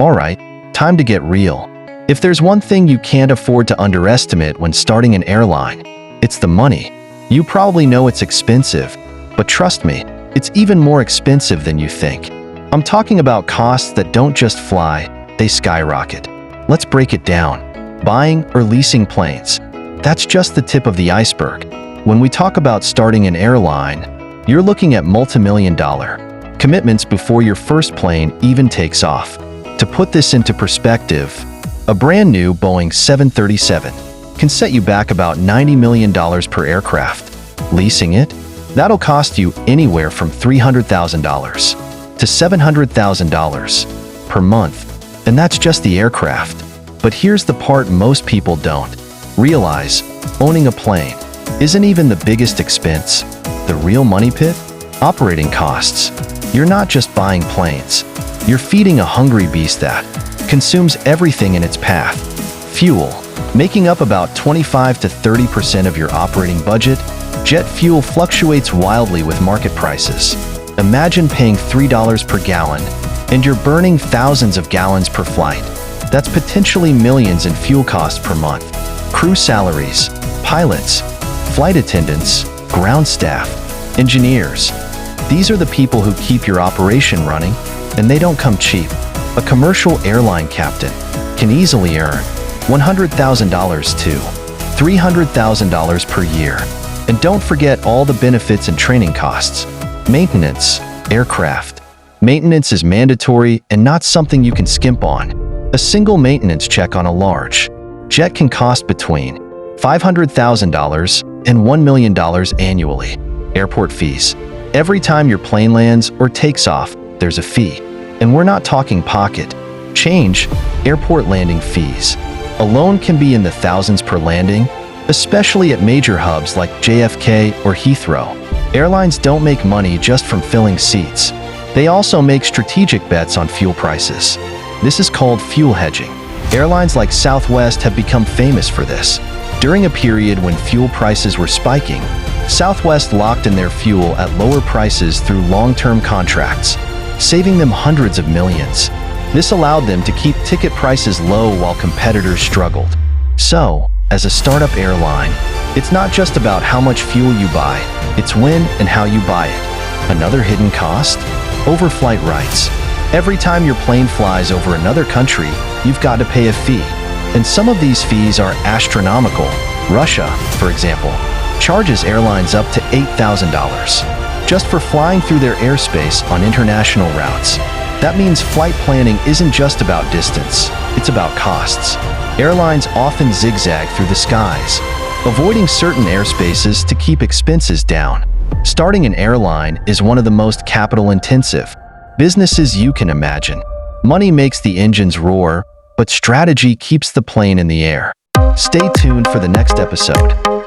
Alright, time to get real. If there's one thing you can't afford to underestimate when starting an airline, it's the money. You probably know it's expensive, but trust me, it's even more expensive than you think. I'm talking about costs that don't just fly, they skyrocket. Let's break it down. Buying or leasing planes. That's just the tip of the iceberg. When we talk about starting an airline, you're looking at multi-million-dollar commitments before your first plane even takes off. To put this into perspective, a brand new Boeing 737 can set you back about $90 million per aircraft. Leasing it? That'll cost you anywhere from $300,000 to $700,000 per month. And that's just the aircraft. But here's the part most people don't realize. Owning a plane isn't even the biggest expense. The real money pit? Operating costs. You're not just buying planes. You're feeding a hungry beast that consumes everything in its path. Fuel, making up about 25 to 30% of your operating budget. Jet fuel fluctuates wildly with market prices. Imagine paying $3 per gallon, and you're burning thousands of gallons per flight. That's potentially millions in fuel costs per month. Crew salaries, pilots, flight attendants, ground staff, engineers. These are the people who keep your operation running, and they don't come cheap. A commercial airline captain can easily earn $100,000 to $300,000 per year. And don't forget all the benefits and training costs. Maintenance, aircraft. Maintenance is mandatory and not something you can skimp on. A single maintenance check on a large jet can cost between $500,000 and $1 million annually. Airport fees. Every time your plane lands or takes off, there's a fee. And we're not talking pocket change. Airport landing fees alone can be in the thousands per landing, especially at major hubs like JFK or Heathrow. Airlines don't make money just from filling seats. They also make strategic bets on fuel prices. This is called fuel hedging. Airlines like Southwest have become famous for this. During a period when fuel prices were spiking, Southwest locked in their fuel at lower prices through long-term contracts, saving them hundreds of millions. This allowed them to keep ticket prices low while competitors struggled. So, as a startup airline, it's not just about how much fuel you buy, it's when and how you buy it. Another hidden cost? Overflight rights. Every time your plane flies over another country, you've got to pay a fee. And some of these fees are astronomical. Russia, for example, charges airlines up to $8,000 just for flying through their airspace on international routes. That means flight planning isn't just about distance, it's about costs. Airlines often zigzag through the skies, avoiding certain airspaces to keep expenses down. Starting an airline is one of the most capital-intensive businesses you can imagine. Money makes the engines roar, but strategy keeps the plane in the air. Stay tuned for the next episode.